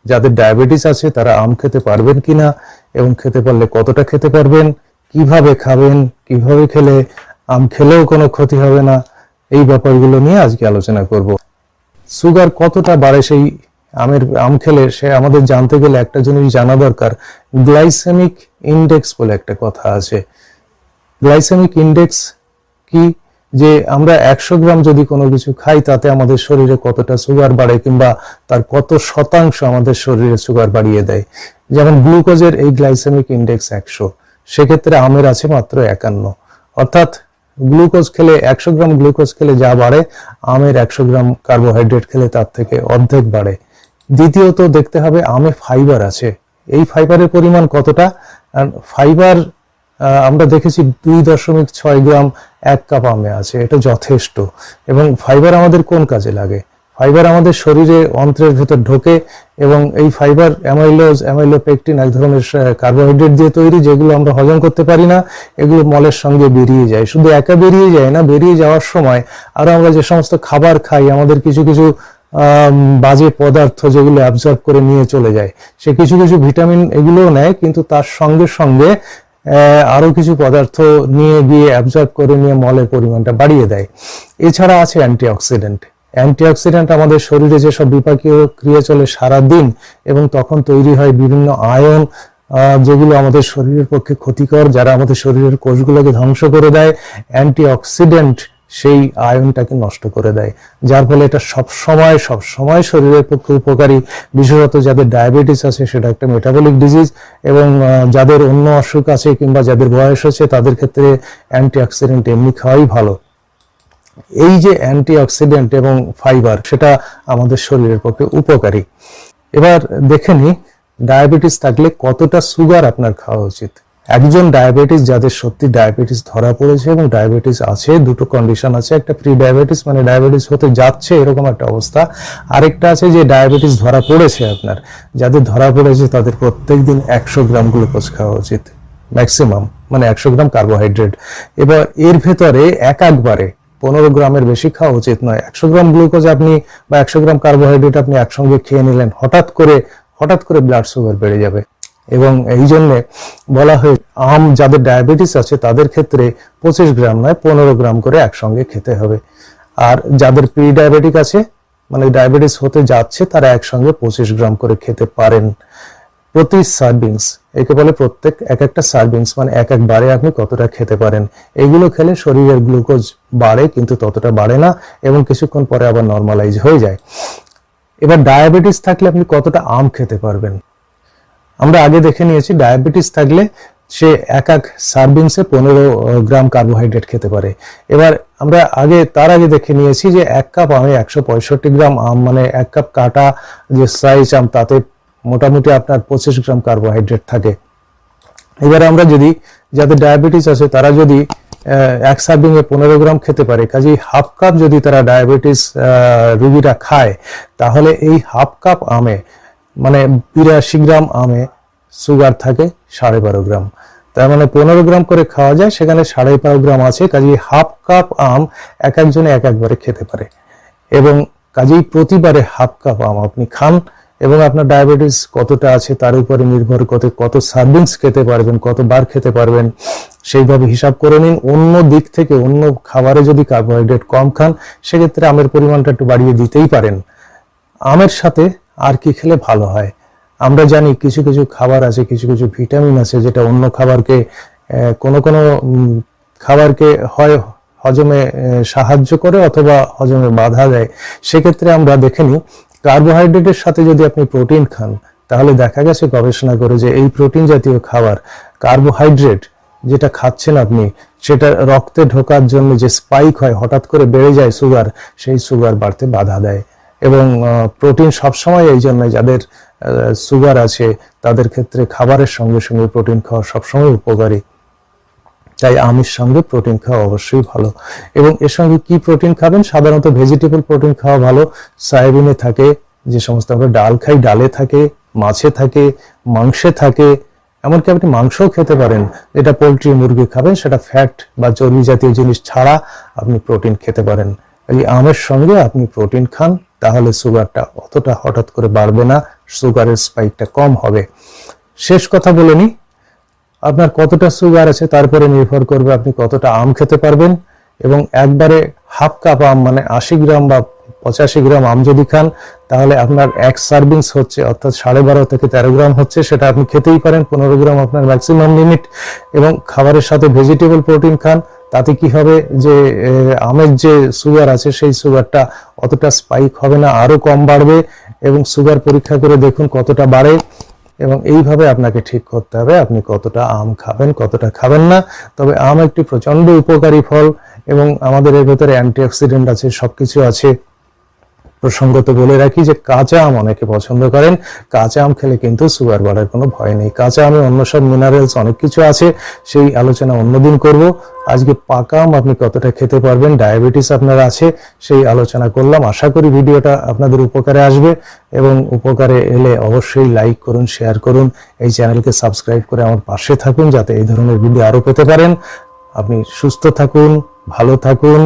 যাদের ডায়াবেটিস আছে তারা আম খেতে পারবেন কিনা এবং খেতে পারলে কতটা খেতে পারবেন, কিভাবে খাবেন, কিভাবে খেলে আম খেলেও কোনো ক্ষতি হবে না, এই ব্যাপারগুলো নিয়ে আজকে আলোচনা করব। সুগার কতটা বাড়ে সেই আম খেলে সে আমাদের জানতে গেলে একটা জিনিস জানা দরকার, গ্লাইসেমিক ইন্ডেক্স বলে একটা কথা আছে। গ্লাইসেমিক ইন্ডেক্স কি, যে আমরা 100 গ্রাম যদি কোনো কিছু খাই তাতে আমাদের শরীরে কতটা সুগার বাড়ে কিংবা তার কত শতাংশ আমাদের শরীরে সুগার বাড়িয়ে দেয়। যেমন গ্লুকোজের এই গ্লাইসেমিক ইন্ডেক্স 100, সেক্ষেত্রে আমের আছে মাত্র 51। অর্থাৎ গ্লুকোজ খেলে 100 গ্রাম গ্লুকোজ খেলে যা বাড়ে, আমের 100 গ্রাম কার্বোহাইড্রেট খেলে তার থেকে অর্ধেক বাড়ে। দ্বিতীয়ত দেখতে হবে আমে ফাইবার আছে, এই ফাইবারের পরিমাণ কতটা। ফাইবার আমরা দেখেছি 2.6 গ্রাম 1 কাপ আমে আছে, এটা যথেষ্ট। এবং ফাইবার আমাদের কোন কাজে লাগে? ফাইবার আমাদের শরীরে অন্ত্রের ভেতর ঢোকে এবং এই ফাইবার অ্যামাইলোজ, অ্যামাইলোপেকটিন এক ধরনের কার্বোহাইড্রেট দিয়ে তৈরি, যেগুলো আমরা হজম করতে পারি না, এগুলো মলের সঙ্গে বেরিয়ে যায়। শুধু একা বেরিয়ে যায় না, বেরিয়ে যাওয়ার সময় আরো আমরা যে সমস্ত খাবার খাই আমাদের কিছু কিছু বাজে পদার্থ যেগুলো অ্যাবজর্ব করে নিয়ে চলে যায়, সে কিছু কিছু ভিটামিন এগুলোও নেয়, কিন্তু তার সঙ্গে সঙ্গে আরো কিছু পদার্থ নিয়ে গিয়ে অ্যাবজর্ব করে নিয়ে মলের পরিমাণটা বাড়িয়ে দেয়। এছাড়া আছে অ্যান্টিঅক্সিডেন্ট। অ্যান্টিঅক্সিডেন্ট আমাদের শরীরে যেসব বিপাকীয় ক্রিয়া চলে সারা দিন এবং তখন তৈরি হয় বিভিন্ন আয়ন যেগুলো আমাদের শরীরের পক্ষে ক্ষতিকর, যারা আমাদের শরীরের কোষগুলোকে ধ্বংস করে দেয়। অ্যান্টিঅক্সিডেন্ট সেই আয়নটাকে নষ্ট করে দেয়, যার ফলে এটা সবসময় শরীরের পক্ষে উপকারী। বিশেষত যাদের ডায়াবেটিস আছে সেটা একটা মেটাবলিক ডিজিজ, এবং যাদের অন্য অসুখ আছে কিংবা যাদের বয়স হচ্ছে তাদের ক্ষেত্রে অ্যান্টিঅক্সিডেন্ট এমনি খাওয়াই ভালো। এই যে অ্যান্টিঅক্সিডেন্ট এবং ফাইবার, সেটা আমাদের শরীরের পক্ষে উপকারী। এবার দেখে নি ডায়াবেটিস থাকলে কতটা সুগার আপনার খাওয়া উচিত। একজন ডায়াবেটিস, যাদের সত্যি ডায়াবেটিস ধরা পড়েছে এবং ডায়াবেটিস আছে, দুটো কন্ডিশন আছে, একটা প্রি ডায়াবেটিস মানে ডায়াবেটিস হতে যাচ্ছে এরকম একটা অবস্থা, আরেকটা আছে যে ডায়াবেটিস ধরা পড়েছে আপনার। যাদের ধরা পড়েছে তাদের প্রত্যেকদিন 100 গ্রাম গ্লুকোজ খাওয়া উচিত ম্যাক্সিমাম, মানে 100 গ্রাম কার্বোহাইড্রেট। এবার এর ভেতরে একবারে 15 গ্রামের বেশি খাওয়া উচিত নয়। 100 গ্রাম গ্লুকোজ আপনি বা 100 গ্রাম কার্বোহাইড্রেট আপনি একসঙ্গে খেয়ে নিলেন, হঠাৎ করে ব্লাড সুগার বেড়ে যাবে। এবং এই জন্য বলা হয় আম যাদের ডায়াবেটিস আছে তাদের ক্ষেত্রে 25 গ্রাম নয় 15 গ্রাম করে একসঙ্গে খেতে হবে। আর যাদের প্রি ডায়াবেটিক আছে মানে ডায়াবেটিস হতে যাচ্ছে তারা একসঙ্গে 25 গ্রাম করে খেতে পারেন প্রতি সার্ভিংস। একে বলে প্রত্যেক একটা সার্ভিংস, মানে একবারে আপনি কতটা খেতে পারেন। এগুলো খেলে শরীরের গ্লুকোজ বাড়ে কিন্তু ততটা বাড়ে না এবং কিছুক্ষণ পরে আবার নর্মালাইজ হয়ে যায়। এবার ডায়াবেটিস থাকলে আপনি কতটা আম খেতে পারবেন। আমরা আগে দেখে নিয়েছি ডায়াবেটিস থাকলে সে এক সার্ভিংসে 15 গ্রাম কার্বোহাইড্রেট খেতে পারে। এবার আমরা তার আগে দেখে নিয়েছি যে 1 কাপ আমে 165 গ্রাম আম, মানে 1 কাপ কাটা যে সাইজ আম, তাতে মোটামুটি আপনার 25 গ্রাম কার্বোহাইড্রেট থাকে। এবার আমরা যদি যাদের ডায়াবেটিস আছে তারা যদি এক সার্ভিং এ 15 গ্রাম খেতে পারে, কাজেই হাফ কাপ যদি তারা ডায়াবেটিস রোগীরা খায় তাহলে এই হাফ কাপ আমে মানে 82 গ্রাম আমে সুগার থাকে 12.5 গ্রাম। তার মানে 15 গ্রাম করে খাওয়া যায়, সেখানে 12.5 গ্রাম আছে। কাজেই হাফ কাপ আম একজনে একবারে খেতে পারে এবং কাজেই প্রতিবারে হাফ কাপ আম আপনি খান এবং আপনার ডায়াবেটিস কতটা আছে তার উপরে নির্ভর করে কত সার্ভিংস খেতে পারবেন, কতবার খেতে পারবেন সেইভাবে হিসাব করে নিন। অন্য দিক থেকে অন্য খাবারে যদি কার্বোহাইড্রেট কম খান সেক্ষেত্রে আমের পরিমাণটা একটু বাড়িয়ে দিতেই পারেন। আমের সাথে আর কি খেলে ভালো হয়? আমরা জানি কিছু কিছু খাবার আছে, কিছু কিছু ভিটামিন আছে যেটা অন্য খাবারকে কোনো খাবারকে হয় হজমে সাহায্য করে অথবা হজমে বাধা দেয়। সেক্ষেত্রে আমরা দেখে নিই কার্বোহাইড্রেটের সাথে যদি আপনি প্রোটিন খান তাহলে দেখা গেছে গবেষণা করে যে এই প্রোটিন জাতীয় খাবার, কার্বোহাইড্রেট যেটা খাচ্ছেন আপনি সেটা রক্তে ঢোকার জন্য যে স্পাইক হয়, হঠাৎ করে বেড়ে যায় সুগার, সেই সুগার বাড়তে বাধা দেয়। এবং প্রোটিন সবসময় এই জন্য যাদের সুগার আছে তাদের ক্ষেত্রে খাবারের সঙ্গে সঙ্গে প্রোটিন খাওয়া সবসময় উপকারী। তাই আমিষ সঙ্গে প্রোটিন খাওয়া অবশ্যই ভালো। এবং এর সঙ্গে কি প্রোটিন খাবেন? সাধারণত ভেজিটেবল প্রোটিন খাওয়া ভালো। সয়াবিনে থাকে, যে সমস্ত আমরা ডাল খাই ডালে থাকে, মাছে থাকে, মাংসে থাকে, এমনকি আপনি মাংসও খেতে পারেন। যেটা পোলট্রি মুরগি খাবেন সেটা ফ্যাট বা চর্বি জাতীয় জিনিস ছাড়া আপনি প্রোটিন খেতে পারেন। এই আমের সঙ্গে আপনি প্রোটিন খান, তাহলে সুগারটা অতটা হঠাৎ করে বাড়বে না, সুগারের স্পাইকটা কম হবে। শেষ কথা বলে নি, আপনার কতটা সুগার আছে তারপরে নির্ভর করবে আপনি কতটা আম খেতে পারবেন। এবং একবারে হাফ কাপ আম মানে 80 গ্রাম বা 85 গ্রাম আম যদি খান, তাহলে আপনার এক সার্ভিংস হচ্ছে, অর্থাৎ 12.5 থেকে 13 গ্রাম হচ্ছে, সেটা আপনি খেতেই পারেন। 15 গ্রাম আপনার ম্যাক্সিমাম লিমিট। এবং খাবারের সাথে ভেজিটেবল প্রোটিন খান, তাতে কি হবে যে আমের যে সুগার আছে সেই সুগারটা অতটা স্পাইক হবে না, আরো কম বাড়বে। এবং সুগার পরীক্ষা করে দেখুন কতটা বাড়ে, এবং এইভাবে আপনাকে ঠিক করতে হবে আপনি কতটা আম খাবেন কতটা খাবেন না। তবে আম একটি প্রচন্ড উপকারী ফল, এবং আমাদের এর ভেতরে অ্যান্টিঅক্সিডেন্ট আছে, সবকিছু আছে। প্রসঙ্গত বলে রাখি যে কাঁচা আম অনেকে পছন্দ করেন, কাঁচা আম খেলে কিন্তু সুগার বাড়ার কোনো ভয় নেই। কাঁচা আমে অন্য সব মিনারেলস অনেক কিছু আছে, সেই আলোচনা অন্যদিন করব। আজকে পাকা আম আপনি কতটা খেতে পারবেন, ডায়াবেটিস আপনার আছে, সেই আলোচনা করলাম। আশা করি ভিডিওটা আপনাদের উপকারে আসবে, এবং উপকারে এলে অবশ্যই লাইক করুন, শেয়ার করুন, এই চ্যানেলকে সাবস্ক্রাইব করে আমার পাশে থাকুন যাতে এই ধরনের ভিডিও আরো পেতে পারেন। আপনি সুস্থ থাকুন, ভালো থাকুন।